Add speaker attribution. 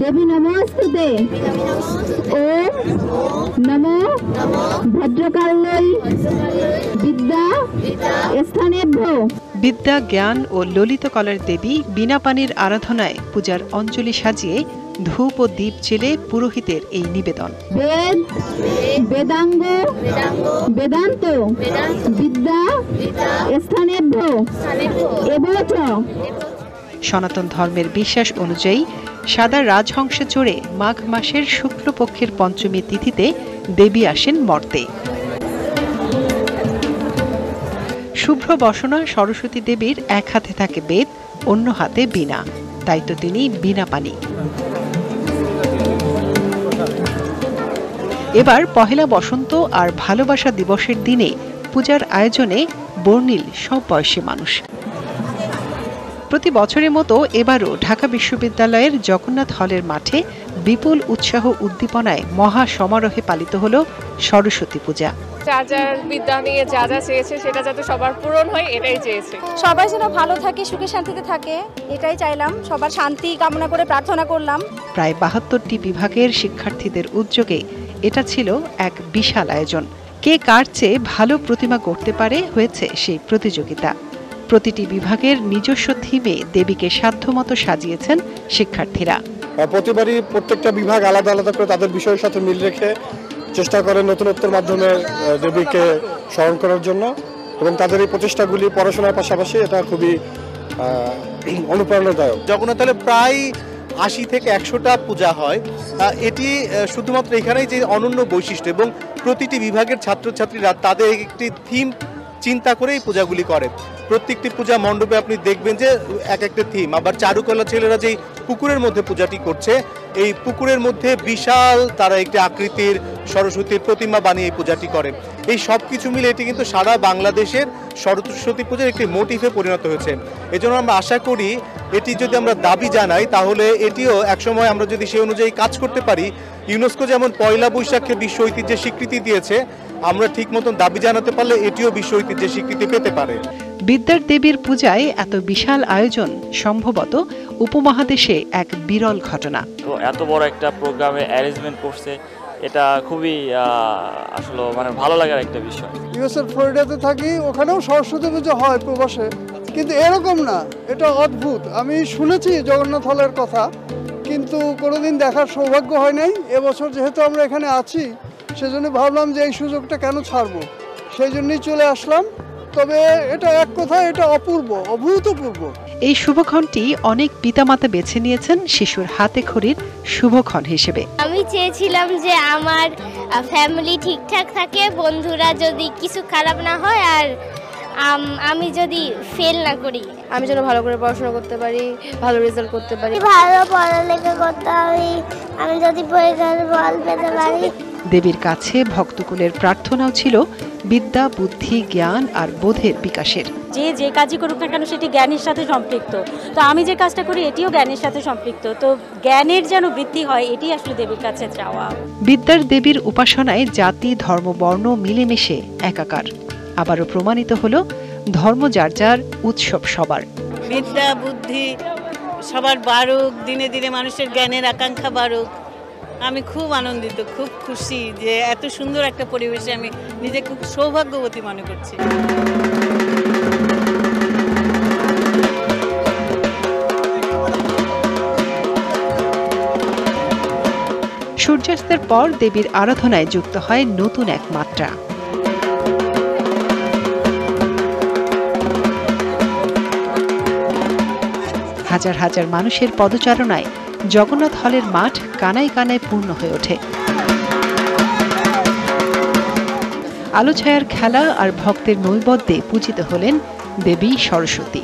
Speaker 1: देवी नमोस्तुते ओम नमो भद्रकाल्यै विद्या स्थानेभ्यो।
Speaker 2: বিদ্যা, জ্ঞান ও ললিত কলার দেবী বীণাপাণির আরাধনায় পূজার অঞ্জলি সাজিয়ে ধূপ ও দীপ জেলে পুরোহিতের এই নিবেদন।
Speaker 1: বেদ, বেদাঙ্গ, বেদান্ত, বিদ্যা স্থানেভ্যো এবচ।
Speaker 2: সনাতন ধর্মের বিশ্বাস অনুযায়ী সাদা রাজহংসে চড়ে মাঘ মাসের শুক্লপক্ষের পঞ্চমী তিথিতে দেবী আসেন মর্তে। শুভ্র বসনা সরস্বতী দেবীর এক হাতে থাকে বেদ, অন্য হাতে বীণা, তাই তো তিনি বীণাপাণি। এবার পহেলা বসন্ত আর ভালোবাসা দিবসের দিনে পূজার আয়োজনে বর্ণিল সব বয়সী মানুষ। প্রতি বছরের মতো এবারও ঢাকা বিশ্ববিদ্যালয়ের জগন্নাথ হলের মাঠে বিপুল উৎসাহ উদ্দীপনায় মহা সমারোহে পালিত হল সরস্বতী পূজা।
Speaker 3: যার বিদ্যা নিয়ে যা যা চেয়েছে সেটা যাতে সবার পূরণ হয় এটাই চেয়েছে।
Speaker 4: সবাই যেন ভালো থাকে, সুখে শান্তিতে থাকে এটাই চাইলাম, সবার শান্তি কামনা করে প্রার্থনা করলাম।
Speaker 2: প্রায় ৭২টি বিভাগের শিক্ষার্থীদের উদ্যোগে এটা ছিল এক বিশাল আয়োজন। কে কার চেয়ে ভালো প্রতিমা গড়তে পারে হয়েছে সেই প্রতিযোগিতা। প্রতিটি বিভাগের নিজস্ব থিমে দেবীকে সাধ্যমতো সাজিয়েছেন শিক্ষার্থীরা।
Speaker 5: প্রতিবারই প্রত্যেকটা বিভাগ আলাদা আলাদা করে তাদের বিষয়ের সাথে মিল রেখে চেষ্টা করে নতুনত্বের মাধ্যমে দেবীকে স্মরণ করার জন্য, এবং তাদের এই প্রচেষ্টাগুলি পড়াশোনার পাশাপাশি এটা খুবই অনুপ্রেরণাদায়ক।
Speaker 6: জগন্নাথ হলে প্রায় ৮০ থেকে ১০০টা পূজা হয়। এটি শুধুমাত্র এখানেই যে অনন্য বৈশিষ্ট্য, এবং প্রতিটি বিভাগের ছাত্রছাত্রীরা তাদের একটি থিম চিন্তা করে এই পূজাগুলি করে। প্রত্যেকটি পূজা মণ্ডপে আপনি দেখবেন যে এক একটা থিম। আবার চারুকলা ছেলেরা যেই পুকুরের মধ্যে পূজাটি করছে, এই পুকুরের মধ্যে বিশাল তারা একটি আকৃতির সরস্বতীর প্রতিমা বানিয়ে এই পূজাটি করে। এই সব কিছু মিলে এটি কিন্তু সারা বাংলাদেশের সরস্বতী পূজার একটি মোটিভে পরিণত হয়েছে। এজন্য আমরা আশা করি এটি যদি আমরা দাবি জানাই তাহলে এটিও একসময় আমরা যদি সেই অনুযায়ী কাজ করতে পারি, ইউনেস্কো যেমন পয়লা বৈশাখকে বিশ্ব ঐতিহ্যের স্বীকৃতি দিয়েছে, আমরা ঠিক মতন দাবি জানাতে পারলে এটিও বিশ্ব ঐতিহ্যের স্বীকৃতি পেতে পারে।
Speaker 2: বিদ্যার দেবীর পূজায় এত বিশাল আয়োজন সম্ভবত উপমহাদেশে এক বিরল ঘটনা।
Speaker 7: তো এত বড় একটা প্রোগ্রামে অ্যারেঞ্জমেন্ট করছে, এটা খুবই আসলে ভালো লাগার একটা বিষয়।
Speaker 8: ইউএসএর ফ্লোরিডাতে থাকি, ওখানেও সরস্বতী পুজো হয় প্রবাসে, কিন্তু এরকম না, এটা অদ্ভুত। আমি শুনেছি জগন্নাথ হলের কথা, কিন্তু কোনোদিন দেখার সৌভাগ্য হয় নাই। এবছর যেহেতু আমরা এখানে আছি সেজন্য ভাবলাম যে এই সুযোগটা কেন ছাড়বো, সেই জন্যই চলে আসলাম। তবে এটা এক কথায় এটা অপূর্ব, অভূতপূর্ব।
Speaker 2: এই শুভক্ষণটি অনেক পিতামাতা বেছে নিয়েছেন শিশুর হাতে খড়ির শুভক্ষণ হিসেবে।
Speaker 9: আমি চেয়েছিলাম যে আমার ফ্যামিলি ঠিকঠাক থাকে, বন্ধুরা যদি কিছু খারাপ না হয়, আর আমি যদি ফেল না করি,
Speaker 3: আমি যেন ভালো করে পড়াশোনা করতে পারি, ভালো রেজাল্ট করতে পারি,
Speaker 9: ভালো পড়ালেখা করতে পারি, আমি যদি পরীক্ষায় ভালো পেতে পারি।
Speaker 2: দেবীর কাছে ভক্তকুলের প্রার্থনাও ছিল বিদ্যা, বুদ্ধি, জ্ঞান আর বোধের বিকাশের।
Speaker 4: যে কাজই করুক না কেন সেটি জ্ঞানের সাথে সম্পৃক্ত। তো আমি যে কাজটা করি এটিও জ্ঞানের সাথে সম্পৃক্ত। তো জ্ঞানের যেন বৃদ্ধি হয়, এটি আসলে দেবীর কাছে চাওয়া।
Speaker 2: বিদ্যার দেবীর উপাসনায় জাতি, ধর্ম, বর্ণ মিলেমিশে একাকার। আবারও প্রমাণিত হলো ধর্ম যার যার, উৎসব সবার।
Speaker 10: বিদ্যা, বুদ্ধি সবার বাড়ুক, দিনে দিনে মানুষের জ্ঞানের আকাঙ্ক্ষা বাড়ুক। আমি খুব আনন্দিত, খুব খুশি যে এত সুন্দর একটা পরিবেশে আমি নিজে খুব সৌভাগ্যবতী মনে করছি।
Speaker 2: সূর্যাস্তের পর দেবীর আরাধনায় যুক্ত হয় নতুন এক মাত্রা। হাজার হাজার মানুষের পদচারণায় জগন্নাথ হলের মাঠ কানায় কানায় পূর্ণ হয়ে ওঠে। আলো ছায়ার খেলা আর ভক্তের নৈবেদ্যে পূজিত হলেন দেবী সরস্বতী।